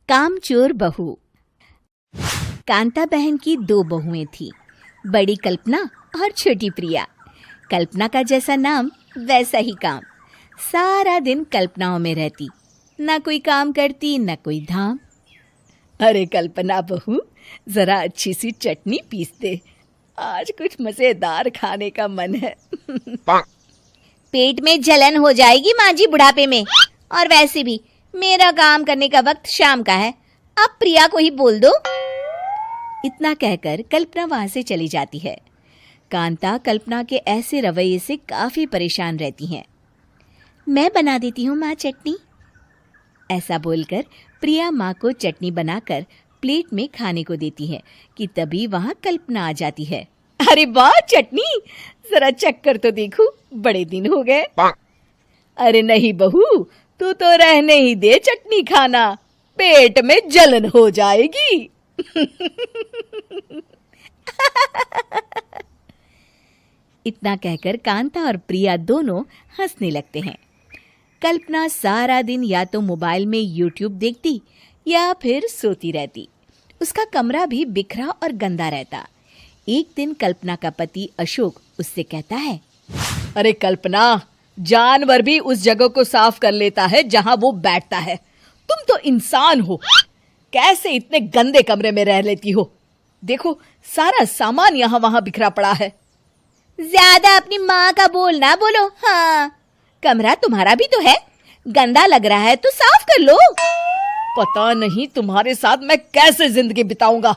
कामचोर बहू। कांता बहन की 2 बहुएं थीं, बड़ी कल्पना और छोटी प्रिया। कल्पना का जैसा नाम वैसा ही काम। सारा दिन कल्पनाओं में रहती, ना कोई काम करती न कोई धाम। अरे कल्पना बहू, जरा अच्छी सी चटनी पीस दे, आज कुछ मजेदार खाने का मन है। पेट में जलन हो जाएगी माँ जी बुढ़ापे में, और वैसे भी मेरा काम करने का वक्त शाम का है, अब प्रिया को ही बोल दो। इतना कहकर कल्पना वहां से चली जाती है। कांता कल्पना के ऐसे रवैये से काफी परेशान रहती हैं। मैं बना देती हूँ माँ चटनी। ऐसा बोलकर प्रिया माँ को चटनी बनाकर प्लेट में खाने को देती है कि तभी वहां कल्पना आ जाती है। अरे वाह चटनी, जरा चक्कर तो देखूं, बड़े दिन हो गए। अरे नहीं बहू, तू तो रहने ही दे चटनी खाना, पेट में जलन हो जाएगी। इतना कहकर कांता और प्रिया दोनों हंसने लगते हैं। कल्पना सारा दिन या तो मोबाइल में यूट्यूब देखती या फिर सोती रहती। उसका कमरा भी बिखरा और गंदा रहता। एक दिन कल्पना का पति अशोक उससे कहता है, अरे कल्पना, जानवर भी उस जगह को साफ कर लेता है जहां वो बैठता है, तुम तो इंसान हो, कैसे इतने गंदे कमरे में रह लेती हो? देखो सारा सामान यहाँ वहां बिखरा पड़ा है। ज्यादा अपनी माँ का बोल ना बोलो। हाँ, कमरा तुम्हारा भी तो है, गंदा लग रहा है तो साफ कर लो। पता नहीं तुम्हारे साथ मैं कैसे जिंदगी बिताऊंगा।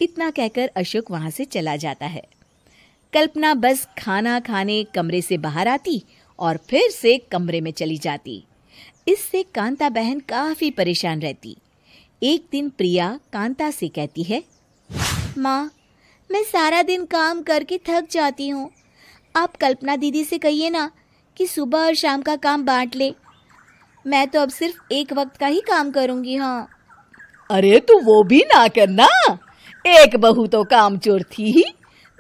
इतना कहकर अशोक वहां से चला जाता है। कल्पना बस खाना खाने कमरे से बाहर आती और फिर से कमरे में चली जाती। इससे कांता बहन काफी परेशान रहती। एक दिन प्रिया कांता से कहती है, माँ, मैं सारा दिन काम करके थक जाती हूँ, आप कल्पना दीदी से कहिए ना कि सुबह और शाम का काम बांट ले। मैं तो अब सिर्फ एक वक्त का ही काम करूँगी। हाँ। अरे तू वो भी ना करना, एक बहू तो कामचोर थी ही,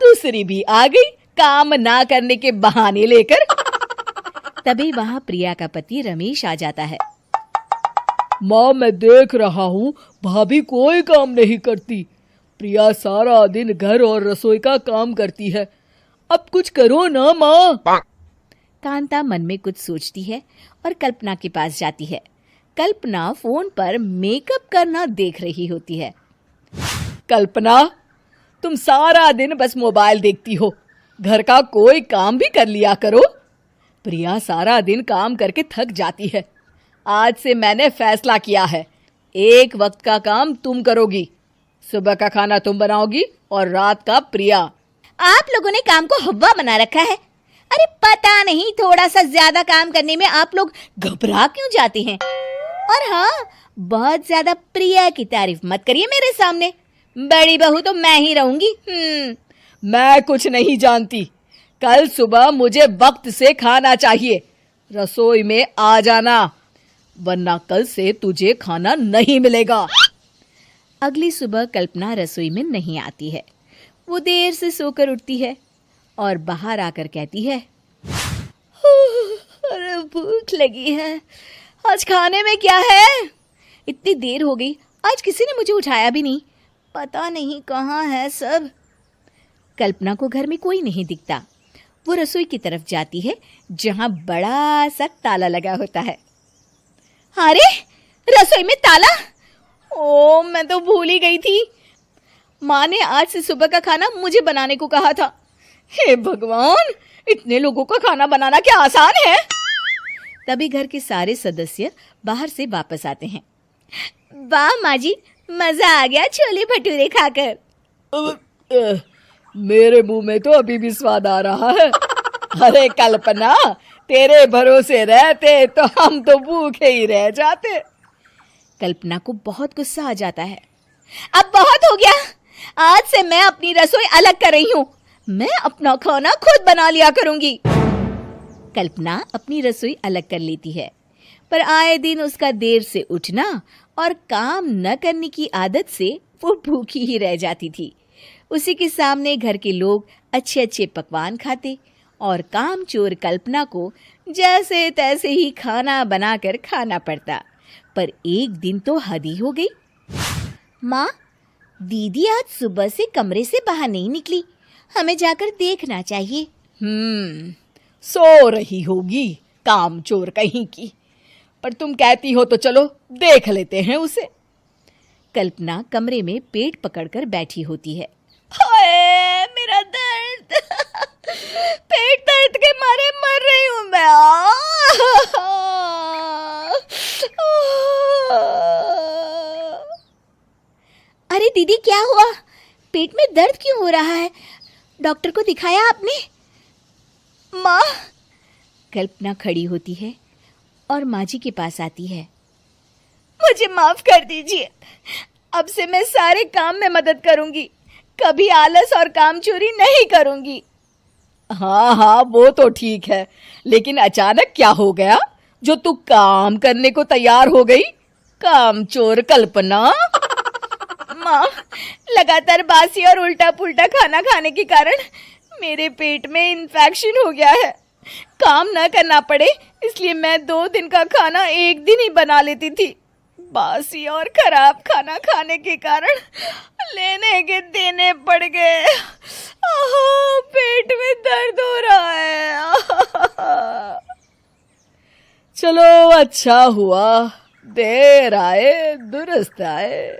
दूसरी भी आ गई काम ना करने के बहाने लेकर। तभी वहां प्रिया का पति रमेश आ जाता है। माँ, मैं देख रहा हूँ भाभी कोई काम नहीं करती, प्रिया सारा दिन घर और रसोई का काम करती है, अब कुछ करो ना माँ। कांता मन में कुछ सोचती है और कल्पना के पास जाती है। कल्पना फोन पर मेकअप करना देख रही होती है। कल्पना, तुम सारा दिन बस मोबाइल देखती हो, घर का कोई काम भी कर लिया करो। प्रिया सारा दिन काम करके थक जाती है। आज से मैंने फैसला किया है, एक वक्त का काम तुम करोगी, सुबह का खाना तुम बनाओगी और रात का प्रिया। आप लोगों ने काम को हव्वा बना रखा है। अरे पता नहीं थोड़ा सा ज्यादा काम करने में आप लोग घबरा क्यों जाते हैं। और हाँ, बहुत ज्यादा प्रिया की तारीफ मत करिए मेरे सामने, बड़ी बहू तो मैं ही रहूंगी। मैं कुछ नहीं जानती, कल सुबह मुझे वक्त से खाना चाहिए, रसोई में आ जाना, वरना कल से तुझे खाना नहीं मिलेगा। अगली सुबह कल्पना रसोई में नहीं आती है। वो देर से सोकर उठती है और बाहर आकर कहती है, अरे भूख लगी है, आज खाने में क्या है? इतनी देर हो गई, आज किसी ने मुझे उठाया भी नहीं, पता नहीं कहाँ है सब। कल्पना को घर में कोई नहीं दिखता। वो रसोई की तरफ जाती है जहां बड़ा सा ताला लगा होता है। अरे रसोई में ताला? ओ, मैं तो भूल ही गई थी। माँ ने आज से सुबह का खाना मुझे बनाने को कहा था। हे भगवान, इतने लोगों का खाना बनाना क्या आसान है? तभी घर के सारे सदस्य बाहर से वापस आते हैं। वाह माँ जी, मजा आ गया छोले भटूरे खाकर। मेरे मुंह में तो अभी भी स्वाद आ रहा है। अरे कल्पना, तेरे भरोसे रहते तो हम तो भूखे ही रह जाते। कल्पना को बहुत गुस्सा आ जाता है। अब बहुत हो गया, आज से मैं अपनी रसोई अलग कर रही हूँ, मैं अपना खाना खुद बना लिया करूंगी। कल्पना अपनी रसोई अलग कर लेती है, पर आए दिन उसका देर से उठना और काम न करने की आदत से वो भूखी ही रह जाती थी। उसी के सामने घर के लोग अच्छे अच्छे पकवान खाते और कामचोर कल्पना को जैसे तैसे ही खाना बनाकर खाना पड़ता। पर एक दिन तो हद ही हो गई। माँ, दीदी आज सुबह से कमरे से बाहर नहीं निकली, हमें जाकर देखना चाहिए। सो रही होगी कामचोर कहीं की, पर तुम कहती हो तो चलो देख लेते हैं उसे। कल्पना कमरे में पेट पकड़कर बैठी होती है। हाय मेरा दर्द, पेट दर्द के मारे मर रही हूँ मैं। अरे दीदी, क्या हुआ? पेट में दर्द क्यों हो रहा है? डॉक्टर को दिखाया आपने? माँ। कल्पना खड़ी होती है और माँ जी के पास आती है। मुझे माफ कर दीजिए, अब से मैं सारे काम में मदद करूंगी, कभी आलस और काम चोरी नहीं करूंगी। हाँ वो तो ठीक है, लेकिन अचानक क्या हो गया जो तू काम करने को तैयार हो गई? कामचोर कल्पना। माँ, लगातार बासी और उल्टा पुल्टा खाना खाने के कारण मेरे पेट में इन्फेक्शन हो गया है। काम न करना पड़े इसलिए मैं 2 दिन का खाना एक दिन ही बना लेती थी। बासी और खराब खाना खाने के कारण लेने के देने पड़ गए। पेट में दर्द हो रहा है। चलो अच्छा हुआ, देर आए दुरुस्त आए।